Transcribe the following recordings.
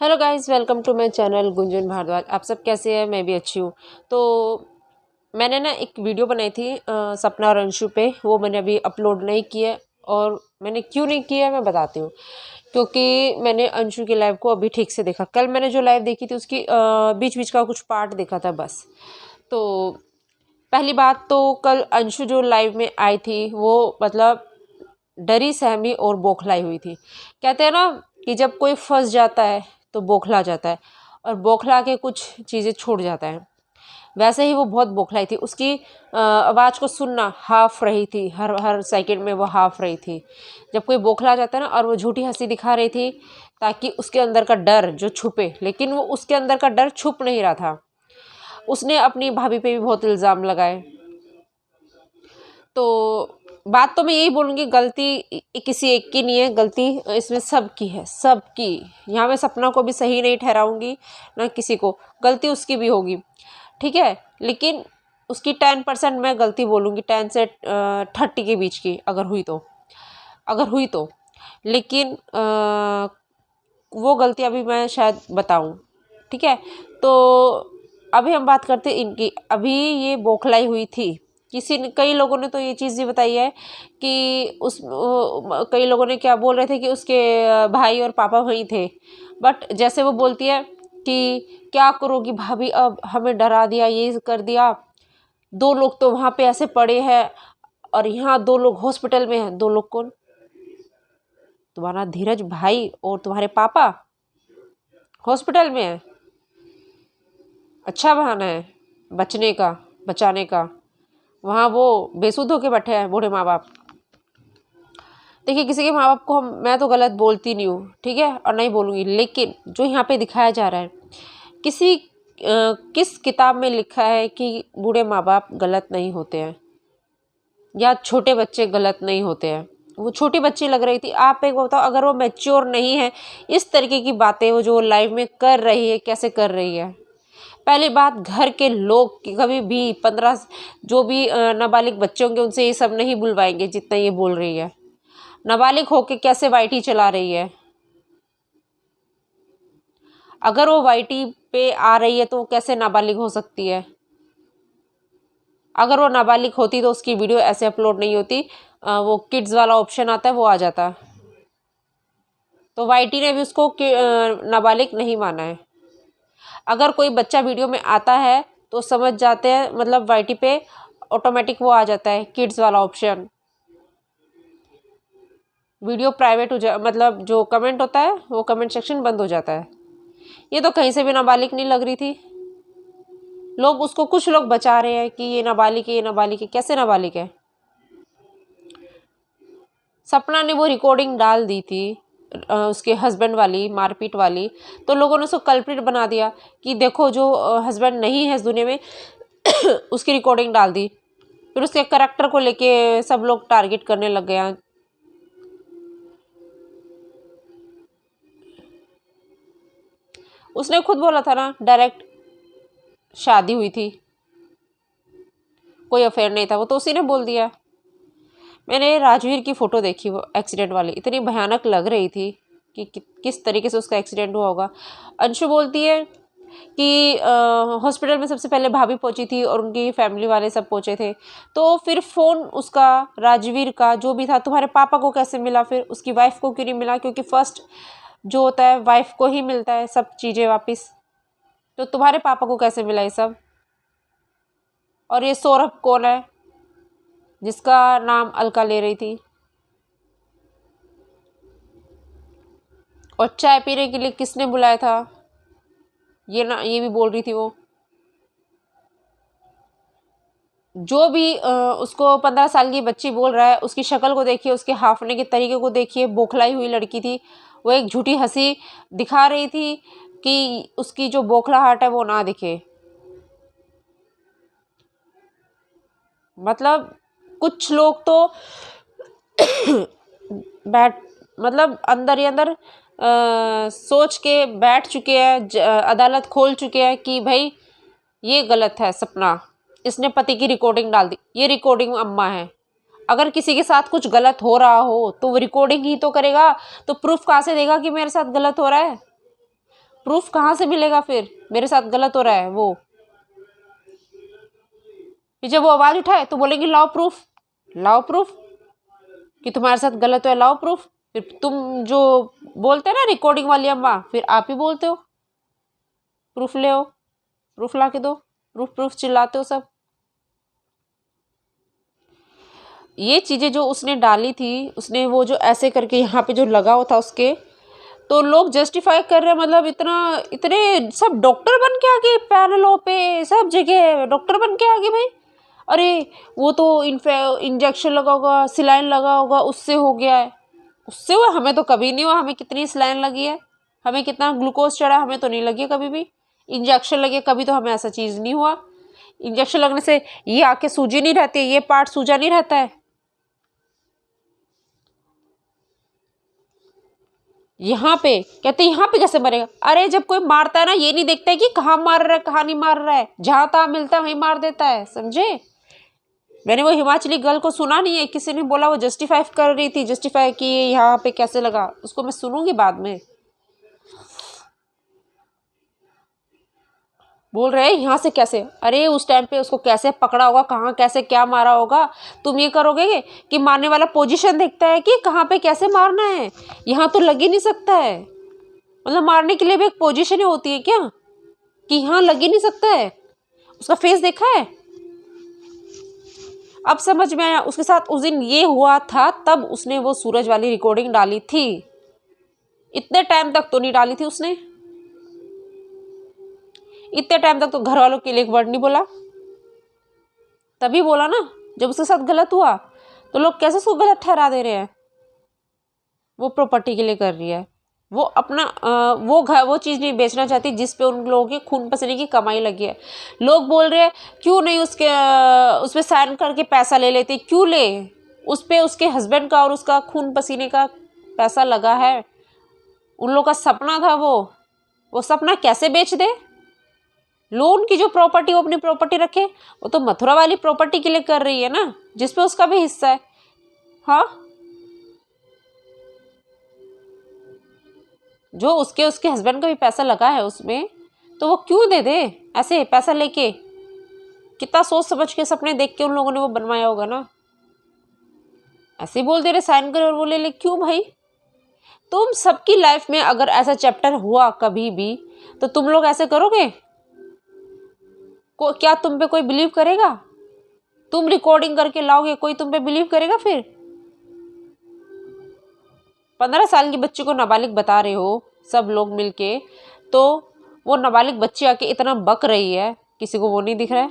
Hello guys, welcome to my channel Gunjan Bhardwaj. आप सब कैसे हैं? मैं भी अच्छी हूँ। तो मैंने ना एक वीडियो बनाई थी सपना और अंशु पे। वो मैंने अभी अपलोड नहीं किया और मैंने क्यों नहीं किया मैं बताती हूँ। क्योंकि मैंने अंशु की लाइव को अभी ठीक से देखा। कल मैंने जो लाइव देखी थी उसकी बीच बीच का कुछ पार्ट देखा था बस। तो पहली बात तो कल अंशु जो लाइव में आई थी वो मतलब डरी सहमी और बौखलाई हुई थी। कहते हैं ना कि जब कोई फंस जाता है तो बौखला जाता है और बौखला के कुछ चीज़ें छोड़ जाता है। वैसे ही वो बहुत बौखलाई थी। उसकी आवाज़ को सुनना हाफ रही थी, हर हर सेकंड में वो हाफ रही थी। जब कोई बौखला जाता है ना और वो झूठी हंसी दिखा रही थी ताकि उसके अंदर का डर जो छुपे, लेकिन वो उसके अंदर का डर छुप नहीं रहा था। उसने अपनी भाभी पे भी बहुत इल्ज़ाम लगाए। तो बात तो मैं यही बोलूँगी, गलती किसी एक की नहीं है, गलती इसमें सबकी है, सबकी। यहाँ मैं सपना को भी सही नहीं ठहराऊँगी ना किसी को, गलती उसकी भी होगी, ठीक है। लेकिन उसकी 10% मैं गलती बोलूँगी, 10 से 30 के बीच की अगर हुई तो। लेकिन वो गलती अभी मैं शायद बताऊँ, ठीक है। तो अभी हम बात करते हैं इनकी। अभी ये बौखलाई हुई थी। कई लोगों ने तो ये चीज़ भी बताई है कि कई लोगों ने क्या बोल रहे थे कि उसके भाई और पापा वहीं थे। बट जैसे वो बोलती है कि क्या करोगी भाभी, अब हमें डरा दिया, ये कर दिया। 2 लोग तो वहाँ पे ऐसे पड़े हैं और यहाँ 2 लोग हॉस्पिटल में हैं। 2 लोग कौन? तुम्हारा धीरज भाई और तुम्हारे पापा हॉस्पिटल में है। अच्छा बहाना है बचाने का। वहाँ वो बेसुध होके बैठे हैं बूढ़े माँ बाप। देखिए, किसी के माँ बाप को मैं तो गलत बोलती नहीं हूँ, ठीक है, और नहीं बोलूँगी। लेकिन जो यहाँ पे दिखाया जा रहा है, किस किताब में लिखा है कि बूढ़े माँ बाप गलत नहीं होते हैं या छोटे बच्चे गलत नहीं होते हैं? वो छोटी बच्ची लग रही थी। आप एक बताओ, अगर वो मैच्योर नहीं है, इस तरीके की बातें वो जो लाइव में कर रही है, कैसे कर रही है? पहली बात, घर के लोग कभी भी 15 जो भी नाबालिग बच्चे होंगे उनसे ये सब नहीं बुलवाएंगे जितना ये बोल रही है। नाबालिग होके कैसे वाईटी चला रही है? अगर वो वाईटी पे आ रही है तो वो कैसे नाबालिग हो सकती है? अगर वो नाबालिग होती तो उसकी वीडियो ऐसे अपलोड नहीं होती। वो किड्स वाला ऑप्शन आता है, वो आ जाता। तो वाईटी ने भी उसको नाबालिग नहीं माना है। अगर कोई बच्चा वीडियो में आता है तो समझ जाते हैं, मतलब वाईटी पे ऑटोमेटिक वो आ जाता है किड्स वाला ऑप्शन। वीडियो प्राइवेट मतलब जो कमेंट होता है वो कमेंट सेक्शन बंद हो जाता है। ये तो कहीं से भी नाबालिग नहीं लग रही थी। लोग उसको, कुछ लोग बचा रहे हैं कि ये नाबालिग है, ये नाबालिग है। कैसे नाबालिग है? सपना ने वो रिकॉर्डिंग डाल दी थी उसके हस्बैंड वाली, मारपीट वाली। तो लोगों ने उसको कल्प्रिट बना दिया कि देखो जो हस्बैंड नहीं है इस दुनिया में उसकी रिकॉर्डिंग डाल दी। फिर उसके करैक्टर को लेके सब लोग टारगेट करने लग गए। उसने खुद बोला था ना, डायरेक्ट शादी हुई थी, कोई अफेयर नहीं था। वो तो उसी ने बोल दिया। मैंने राजवीर की फ़ोटो देखी, वो एक्सीडेंट वाली, इतनी भयानक लग रही थी कि किस तरीके से उसका एक्सीडेंट हुआ होगा। अंशु बोलती है कि हॉस्पिटल में सबसे पहले भाभी पहुंची थी और उनकी फैमिली वाले सब पहुंचे थे। तो फिर फ़ोन उसका, राजवीर का जो भी था, तुम्हारे पापा को कैसे मिला? फिर उसकी वाइफ को क्यों नहीं मिला? क्योंकि फर्स्ट जो होता है वाइफ को ही मिलता है सब चीज़ें वापस। तो तुम्हारे पापा को कैसे मिला ये सब? और ये सौरभ कौन है जिसका नाम अलका ले रही थी? और चाय पीने के लिए किसने बुलाया था? ये भी बोल रही थी वो। जो भी उसको 15 साल की बच्ची बोल रहा है, उसकी शक्ल को देखिए, उसके हाफने के तरीके को देखिए। बौखलाई हुई लड़की थी। वो एक झूठी हंसी दिखा रही थी कि उसकी जो बौखलाहट है वो ना दिखे। मतलब कुछ लोग तो बैठ मतलब अंदर ही अंदर सोच के बैठ चुके हैं, अदालत खोल चुके हैं कि भाई ये गलत है। सपना, इसने पति की रिकॉर्डिंग डाल दी। ये रिकॉर्डिंग अम्मा है। अगर किसी के साथ कुछ गलत हो रहा हो तो वो रिकॉर्डिंग ही तो करेगा। तो प्रूफ कहाँ से देगा कि मेरे साथ गलत हो रहा है? प्रूफ कहाँ से मिलेगा फिर मेरे साथ गलत हो रहा है वो? फिर जब वो आवाज उठाए तो बोलेंगे लाओ प्रूफ, लाओ प्रूफ कि तुम्हारे साथ गलत है, लाओ प्रूफ। फिर तुम जो बोलते हैं ना रिकॉर्डिंग वाली अम्मा, फिर आप ही बोलते हो प्रूफ ले आओ, प्रूफ ला के दो, प्रूफ प्रूफ चिल्लाते हो सब। ये चीजें जो उसने डाली थी, उसने वो जो ऐसे करके यहाँ पे जो लगा हुआ था उसके, तो लोग जस्टिफाई कर रहे हैं, मतलब इतना इतने सब डॉक्टर बन के आ गए, पैनलों पे सब जगह डॉक्टर बन के आ गए भाई। अरे वो तो इंजेक्शन लगा होगा, सिलाइन लगा होगा, उससे हो गया है। उससे हुआ? हमें तो कभी नहीं हुआ। हमें कितनी सिलाइन लगी है, हमें कितना ग्लूकोज चढ़ा, हमें तो नहीं लगी है कभी भी। इंजेक्शन लगे कभी तो हमें ऐसा चीज़ नहीं हुआ। इंजेक्शन लगने से ये आके सूजी नहीं रहती है, ये पार्ट सूजा नहीं रहता है। यहाँ पे कहते यहाँ पे कैसे मरेगा? अरे जब कोई मारता है ना, ये नहीं देखता है कि कहाँ मार रहा है कहाँ नहीं मार रहा है, जहां तहाँ मिलता है वहीं मार देता है, समझे? मैंने वो हिमाचली गर्ल को सुना नहीं है, किसी ने बोला वो जस्टिफाई कर रही थी, जस्टिफाई कि यहाँ पे कैसे लगा, उसको मैं सुनूंगी बाद में। बोल रहे हैं यहाँ से कैसे? अरे उस टाइम पे उसको कैसे पकड़ा होगा, कहाँ कैसे क्या मारा होगा। तुम ये करोगे कि मारने वाला पोजीशन देखता है कि कहाँ पे कैसे मारना है, यहाँ तो लग ही नहीं सकता है। मतलब मारने के लिए भी एक पोजीशन ही होती है क्या कि यहाँ लग ही नहीं सकता है? उसका फेस देखा है? अब समझ में आया उसके साथ उस दिन ये हुआ था, तब उसने वो सूरज वाली रिकॉर्डिंग डाली थी। इतने टाइम तक तो नहीं डाली थी उसने, इतने टाइम तक तो घर वालों के लिए एक वर्ड नहीं बोला। तभी बोला ना जब उसके साथ गलत हुआ, तो लोग कैसे उसको गलत ठहरा दे रहे हैं। वो प्रॉपर्टी के लिए कर रही है, वो अपना वो घर वो चीज़ नहीं बेचना चाहती जिस पे उन लोगों के खून पसीने की कमाई लगी है। लोग बोल रहे हैं क्यों नहीं उसके उस पर साइन करके पैसा ले लेते, क्यों ले? उस पे उसके हस्बैंड का और उसका खून पसीने का पैसा लगा है, उन लोगों का सपना था वो सपना कैसे बेच दे? लोन की जो प्रॉपर्टी वो अपनी प्रॉपर्टी रखे, वो तो मथुरा वाली प्रॉपर्टी के लिए कर रही है ना, जिसपे उसका भी हिस्सा है। हाँ, जो उसके हस्बैंड का भी पैसा लगा है उसमें, तो वो क्यों दे दे ऐसे पैसा लेके? कितना सोच समझ के सपने देख के उन लोगों ने वो बनवाया होगा ना। ऐसे ही बोल दे रहे साइन करे और वो ले ले, क्यों भाई? तुम सबकी लाइफ में अगर ऐसा चैप्टर हुआ कभी भी, तो तुम लोग ऐसे करोगे? क्या तुम पे कोई बिलीव करेगा? तुम रिकॉर्डिंग करके लाओगे, कोई तुम पे बिलीव करेगा फिर? 15 साल की बच्ची को नाबालिग बता रहे हो सब लोग मिलके, तो वो नाबालिग बच्ची आके इतना बक रही है, किसी को वो नहीं दिख रहा है?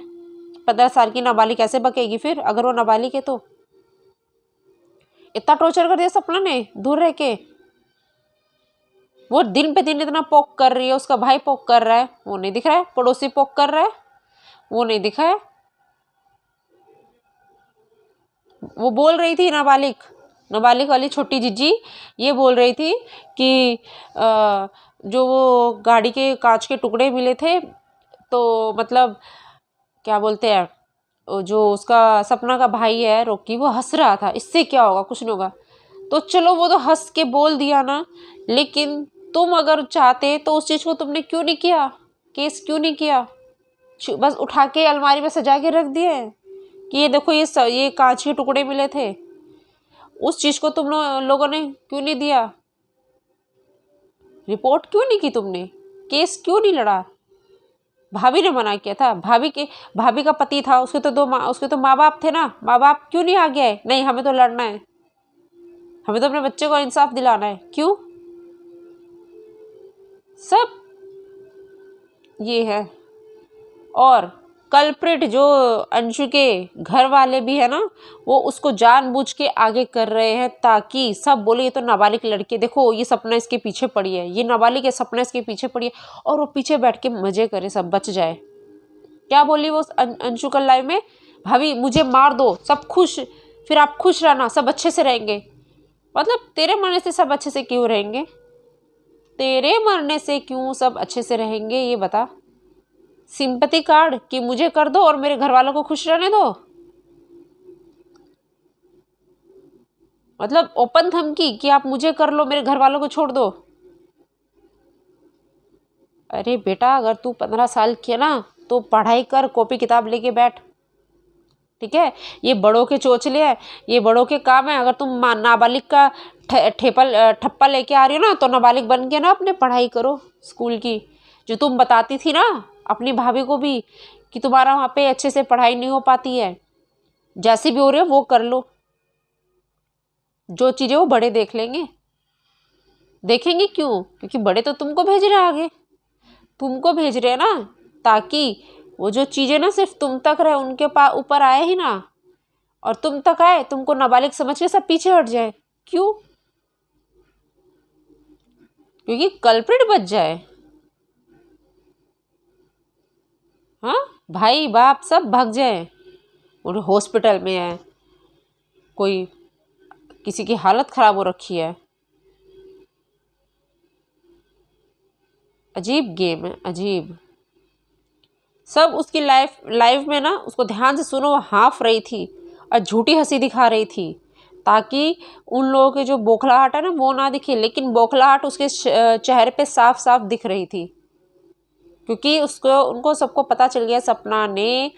15 साल की नाबालिग कैसे बकेगी फिर अगर वो नाबालिग है तो? इतना टॉर्चर कर दिया सपना ने दूर रह के। वो दिन पे दिन इतना पोक कर रही है, उसका भाई पोक कर रहा है, वो नहीं दिख रहा है? पड़ोसी पोक कर रहा है, वो नहीं दिखा है? वो बोल रही थी नाबालिग, नाबालिग वाली छोटी जीजी ये बोल रही थी कि जो वो गाड़ी के कांच के टुकड़े मिले थे, तो मतलब क्या बोलते हैं, जो उसका सपना का भाई है रॉकी, वो हंस रहा था, इससे क्या होगा, कुछ नहीं होगा। तो चलो वो तो हंस के बोल दिया ना, लेकिन तुम अगर चाहते तो उस चीज़ को तुमने क्यों नहीं किया? केस क्यों नहीं किया? बस उठा के अलमारी में सजा के रख दिए कि ये देखो ये कांच के टुकड़े मिले थे। उस चीज़ को तुम लोगों ने क्यों नहीं दिया? रिपोर्ट क्यों नहीं की तुमने? केस क्यों नहीं लड़ा? भाभी ने मना किया था, भाभी का पति था, उसके तो माँ बाप थे ना, माँ बाप क्यों नहीं आ गए? नहीं हमें तो लड़ना है, हमें तो अपने बच्चे को इंसाफ दिलाना है। क्यों? सब ये है। और कल्प्रिट जो अंशु के घर वाले भी है ना, वो उसको जानबूझ के आगे कर रहे हैं ताकि सब बोले ये तो नाबालिग लड़की, देखो ये सपना इसके पीछे पड़ी है, ये नाबालिग है, सपना इसके पीछे पड़ी है, और वो पीछे बैठ के मजे करे, सब बच जाए। क्या बोली वो अंशु कल लाइव में? भाभी मुझे मार दो, सब खुश, फिर आप खुश रहना, सब अच्छे से रहेंगे। मतलब तेरे मरने से सब अच्छे से क्यों रहेंगे? तेरे मरने से क्यों सब अच्छे से रहेंगे ये बता? सिंपैथी कार्ड कि मुझे कर दो और मेरे घर वालों को खुश रहने दो? मतलब ओपन धमकी कि आप मुझे कर लो, मेरे घर वालों को छोड़ दो? अरे बेटा, अगर तू 15 साल की है ना तो पढ़ाई कर, कॉपी किताब लेके बैठ, ठीक है। ये बड़ों के चोचले हैं, ये बड़ों के काम है। अगर तुम नाबालिग का ठप्पा लेके आ रही हो ना, तो नाबालिग बन के ना अपने पढ़ाई करो स्कूल की। जो तुम बताती थी ना अपनी भाभी को भी कि तुम्हारा वहाँ पे अच्छे से पढ़ाई नहीं हो पाती है, जैसी भी हो रही है वो कर लो। जो चीज़ें वो बड़े देख लेंगे। देखेंगे क्यों? क्योंकि बड़े तो तुमको भेज रहे हैं आगे, तुमको भेज रहे हैं ना, ताकि वो जो चीज़ें ना सिर्फ तुम तक रहे, उनके पास ऊपर आए ही ना, और तुम तक आए, तुमको नाबालिग समझ के सब पीछे हट जाए। क्यों? क्योंकि कल्प्रिट बच जाए। हाँ, भाई बाप सब भाग जाए, और हॉस्पिटल में है, कोई किसी की हालत खराब हो रखी है। अजीब गेम है, अजीब। सब उसकी लाइफ लाइफ में ना, उसको ध्यान से सुनो, वो हाँफ रही थी और झूठी हंसी दिखा रही थी, ताकि उन लोगों के जो बौखलाहट है ना वो ना दिखे, लेकिन बौखलाहट उसके चेहरे पे साफ साफ दिख रही थी। क्योंकि उसको उनको सबको पता चल गया, सपना ने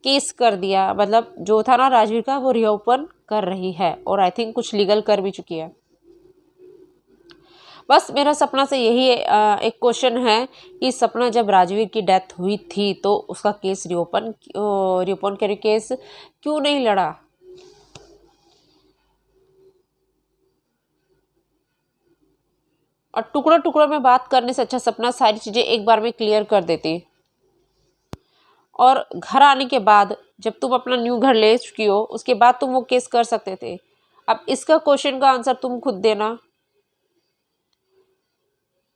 केस कर दिया, मतलब जो था ना राजवीर का, वो रिओपन कर रही है, और आई थिंक कुछ लीगल कर भी चुकी है। बस मेरा सपना से यही एक क्वेश्चन है कि सपना जब राजवीर की डेथ हुई थी तो उसका केस रिओपन करके केस क्यों नहीं लड़ा? और टुकड़ों टुकड़ों में बात करने से अच्छा सपना सारी चीज़ें एक बार में क्लियर कर देती। और घर आने के बाद जब तुम अपना न्यू घर ले चुकी हो, उसके बाद तुम वो केस कर सकते थे। अब इसका क्वेश्चन का आंसर तुम खुद देना,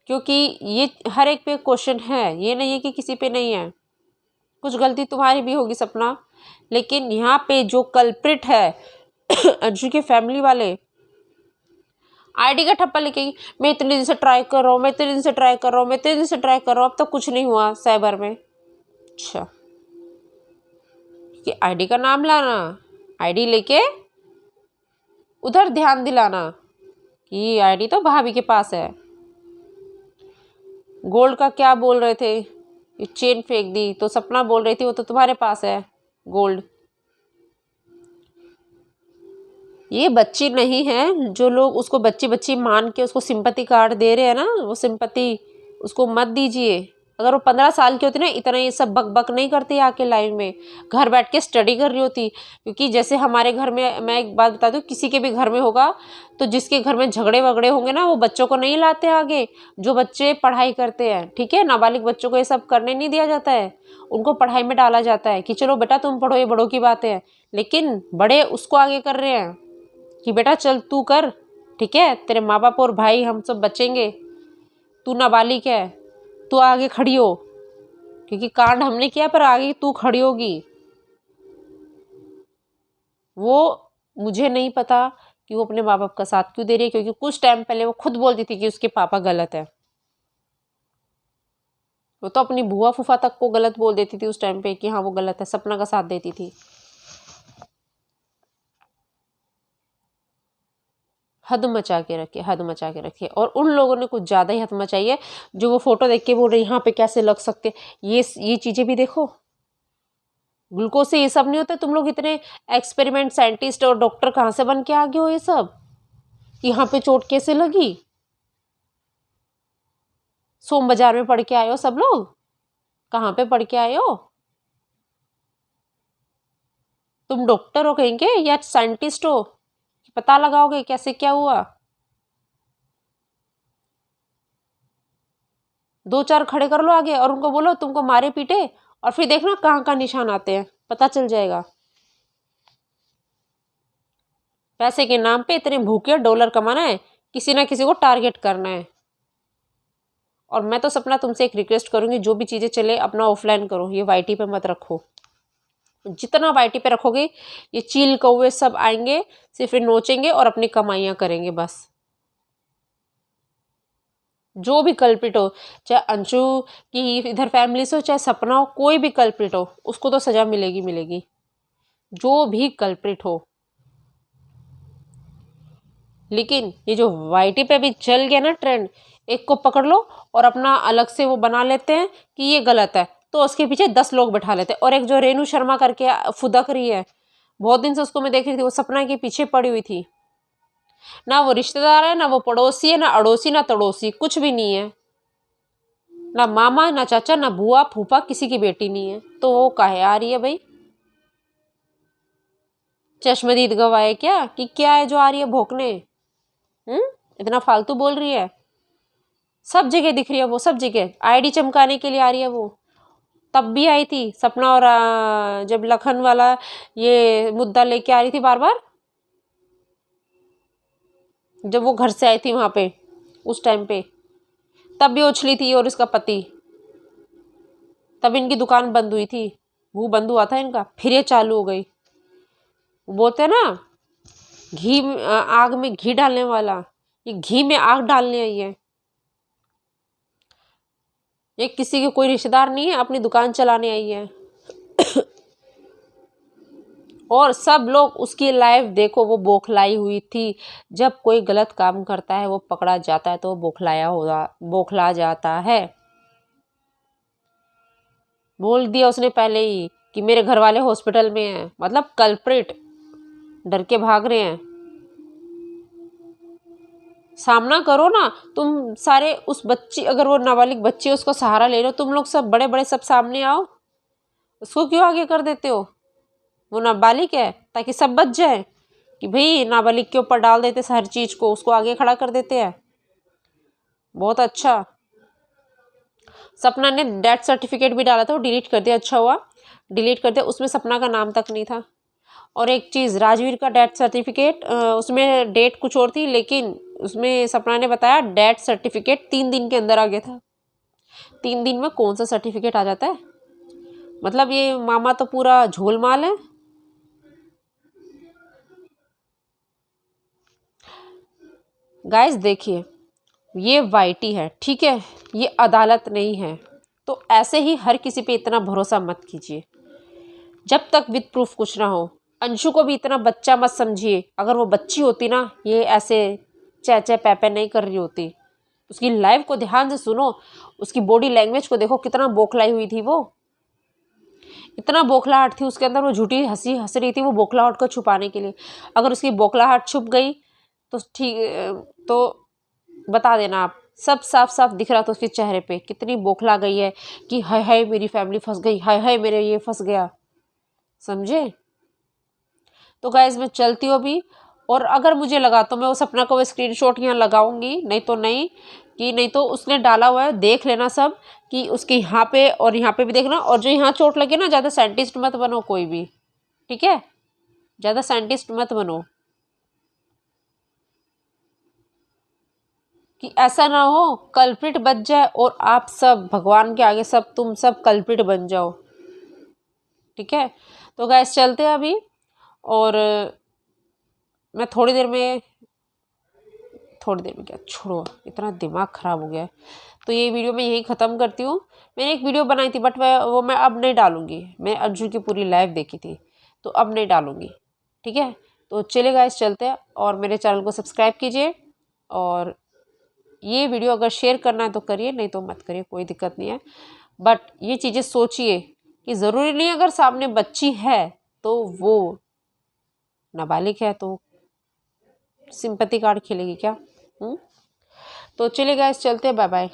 क्योंकि ये हर एक पे क्वेश्चन है, ये नहीं है कि किसी पे नहीं है। कुछ गलती तुम्हारी भी होगी सपना, लेकिन यहाँ पे जो कल्प्रिट है अंशु के फैमिली वाले, आईडी का ठप्पा लेके मैं इतने दिन से ट्राई कर रहा हूँ, मैं इतने दिन से ट्राई कर रहा हूँ, मैं इतने दिन से ट्राई कर रहा हूँ, अब तक कुछ नहीं हुआ साइबर में। अच्छा, कि आईडी का नाम लाना, आईडी लेके उधर ध्यान दिलाना कि आईडी तो भाभी के पास है। गोल्ड का क्या बोल रहे थे, ये चेन फेंक दी, तो सपना बोल रही थी वो तो तुम्हारे पास है गोल्ड। ये बच्ची नहीं है, जो लोग उसको बच्ची बच्ची मान के उसको सिंपैथी कार्ड दे रहे हैं ना, वो सिंपैथी उसको मत दीजिए। अगर वो 15 साल की होती ना, इतना ये सब बक बक नहीं करती आके लाइव में, घर बैठ के स्टडी कर रही होती। क्योंकि जैसे हमारे घर में, मैं एक बात बता दूँ, किसी के भी घर में होगा तो जिसके घर में झगड़े वगड़े होंगे ना, वो बच्चों को नहीं लाते आगे, जो बच्चे पढ़ाई करते हैं, ठीक है। नाबालिग बच्चों को ये सब करने नहीं दिया जाता है, उनको पढ़ाई में डाला जाता है कि चलो बेटा तुम पढ़ो, ये बड़ों की बात है। लेकिन बड़े उसको आगे कर रहे हैं कि बेटा चल तू कर, ठीक है, तेरे माँ बाप और भाई हम सब बचेंगे, तू नाबालिग है, तू आगे खड़ी हो, क्योंकि कांड हमने किया पर आगे तू खड़ी होगी। वो मुझे नहीं पता कि वो अपने माँ बाप का साथ क्यों दे रही है, क्योंकि कुछ टाइम पहले वो खुद बोलती थी कि उसके पापा गलत है। वो तो अपनी बुआ फूफा तक को गलत बोल देती थी उस टाइम पे कि हाँ वो गलत है, सपना का साथ देती थी। हद मचा के रखे, हद मचा के रखे। और उन लोगों ने कुछ ज़्यादा ही हद मचाई है, जो वो फोटो देख के बोल रहे यहाँ पे कैसे लग सकते। ये चीज़ें भी देखो, ग्लूकोज से ये सब नहीं होता। तुम लोग इतने एक्सपेरिमेंट साइंटिस्ट और डॉक्टर कहाँ से बन के आ गए हो ये सब, कि यहाँ पे चोट कैसे लगी? सोम बाजार में पढ़ के आए हो सब लोग? कहाँ पे पढ़ के आए हो? तुम डॉक्टर हो कहेंगे या साइंटिस्ट हो, पता लगाओगे कैसे क्या हुआ? दो चार खड़े कर लो आगे और उनको बोलो तुमको मारे पीटे, और फिर देखना कहाँ कहाँ निशान आते हैं, पता चल जाएगा। पैसे के नाम पे इतने भूखे, डॉलर कमाना है, किसी ना किसी को टारगेट करना है। और मैं तो सपना तुमसे एक रिक्वेस्ट करूंगी, जो भी चीज़ें चले अपना ऑफलाइन करो, ये वाईटी पे मत रखो। जितना वाईटी पे रखोगे ये चील कौवे सब आएंगे, सिर्फ नोचेंगे और अपनी कमाइयाँ करेंगे बस। जो भी कल्प्रिट हो, चाहे अंशु की इधर फैमिली से हो, चाहे सपना हो, कोई भी कल्प्रिट हो, उसको तो सजा मिलेगी मिलेगी, जो भी कल्प्रिट हो। लेकिन ये जो वाईटी पे भी चल गया ना ट्रेंड, एक को पकड़ लो और अपना अलग से वो बना लेते हैं कि ये गलत है, तो उसके पीछे 10 लोग बैठा लेते हैं। और एक जो रेनू शर्मा करके फुदक रही है, बहुत दिन से उसको मैं देख रही थी, वो सपना के पीछे पड़ी हुई थी। ना वो रिश्तेदार है, ना वो पड़ोसी है, ना अड़ोसी, ना तड़ोसी, कुछ भी नहीं है। ना मामा, ना चाचा, ना बुआ, फूफा, किसी की बेटी नहीं है, तो वो काहे आ रही है भाई? चश्मदीद गवाए क्या कि क्या है जो आ रही है भौंकने? इतना फालतू बोल रही है। सब जगह दिख रही है वो, सब जगह आईडी चमकाने के लिए आ रही है वो। तब भी आई थी सपना, और जब लखन वाला ये मुद्दा लेके आ रही थी बार बार, जब वो घर से आई थी वहां पे उस टाइम पे, तब भी उछली थी और इसका पति। तब इनकी दुकान बंद हुई थी, वो बंद हुआ था इनका, फिर ये चालू हो गई। बोलते हैं ना, आग में घी डालने वाला, ये घी में आग डालने आई है। ये किसी के कोई रिश्तेदार नहीं है, अपनी दुकान चलाने आई है। और सब लोग उसकी लाइफ देखो, वो बौखलाई हुई थी। जब कोई गलत काम करता है, वो पकड़ा जाता है, तो वो बौखला जाता है। बोल दिया उसने पहले ही कि मेरे घर वाले हॉस्पिटल में हैं, मतलब कल्प्रिट, डर के भाग रहे हैं। सामना करो ना तुम सारे, उस बच्ची, अगर वो नाबालिग बच्ची है उसको सहारा ले लो, तुम लोग सब बड़े बड़े सब सामने आओ। उसको क्यों आगे कर देते हो? वो नाबालिग है, ताकि सब बच जाए कि भाई नाबालिग के ऊपर डाल देते हर चीज को, उसको आगे खड़ा कर देते हैं। बहुत अच्छा। सपना ने डेथ सर्टिफिकेट भी डाला था, वो डिलीट कर दिया, अच्छा हुआ डिलीट कर दिया, उसमें सपना का नाम तक नहीं था। और एक चीज़, राजवीर का डेथ सर्टिफिकेट, उसमें डेट कुछ और थी, लेकिन उसमें सपना ने बताया डेथ सर्टिफिकेट 3 दिन के अंदर आ गया था। 3 दिन में कौन सा सर्टिफिकेट आ जाता है? मतलब ये मामा तो पूरा झोलमाल है। गाइस देखिए, ये वाईटी है, ठीक है, ये अदालत नहीं है, तो ऐसे ही हर किसी पे इतना भरोसा मत कीजिए जब तक विद प्रूफ कुछ ना हो। अंशु को भी इतना बच्चा मत समझिए, अगर वो बच्ची होती ना, ये ऐसे चे चे पैपे नहीं कर रही होती। उसकी लाइफ को ध्यान से सुनो, उसकी बॉडी लैंग्वेज को देखो, कितना बौखलाई हुई थी वो, इतना बौखलाहट थी उसके अंदर, वो झूठी हंसी हंस रही थी वो बौखलाहट को छुपाने के लिए। अगर उसकी बौखलाहट छुप गई तो ठीक, तो बता देना आप, सब साफ साफ दिख रहा था उसके चेहरे पे कितनी बौखला गई है कि हाय हाय मेरी फैमिली फंस गई, हाय हाय मेरे ये फंस गया, समझे? तो गाइज मैं चलती हूँ अभी, और अगर मुझे लगा तो मैं वो सपना को स्क्रीनशॉट यहाँ लगाऊंगी, नहीं तो नहीं, कि नहीं तो उसने डाला हुआ है, देख लेना सब कि उसके यहाँ पे और यहाँ पे भी देखना, और जो यहाँ चोट लगे ना, ज़्यादा साइंटिस्ट मत बनो कोई भी, ठीक है? ज़्यादा साइंटिस्ट मत बनो कि ऐसा ना हो कल्प्रिट बच जाए और आप सब भगवान के आगे सब तुम सब कल्प्रिट बन जाओ, ठीक है? तो गैस चलते हैं अभी, और मैं थोड़ी देर में क्या, छोड़ो, इतना दिमाग ख़राब हो गया है। तो ये वीडियो मैं यही ख़त्म करती हूँ। मैंने एक वीडियो बनाई थी बट मैं अब नहीं डालूँगी, मैं अंशु की पूरी लाइव देखी थी, तो अब नहीं डालूँगी, ठीक है? तो चलिए गाइस चलते हैं, और मेरे चैनल को सब्सक्राइब कीजिए, और ये वीडियो अगर शेयर करना है तो करिए, नहीं तो मत करिए, कोई दिक्कत नहीं है। बट ये चीज़ें सोचिए कि ज़रूरी नहीं अगर सामने बच्ची है तो वो नाबालिग है तो सिंपैथी कार्ड खेलेगी क्या? तो चलिए गाइस चलते हैं, बाय बाय।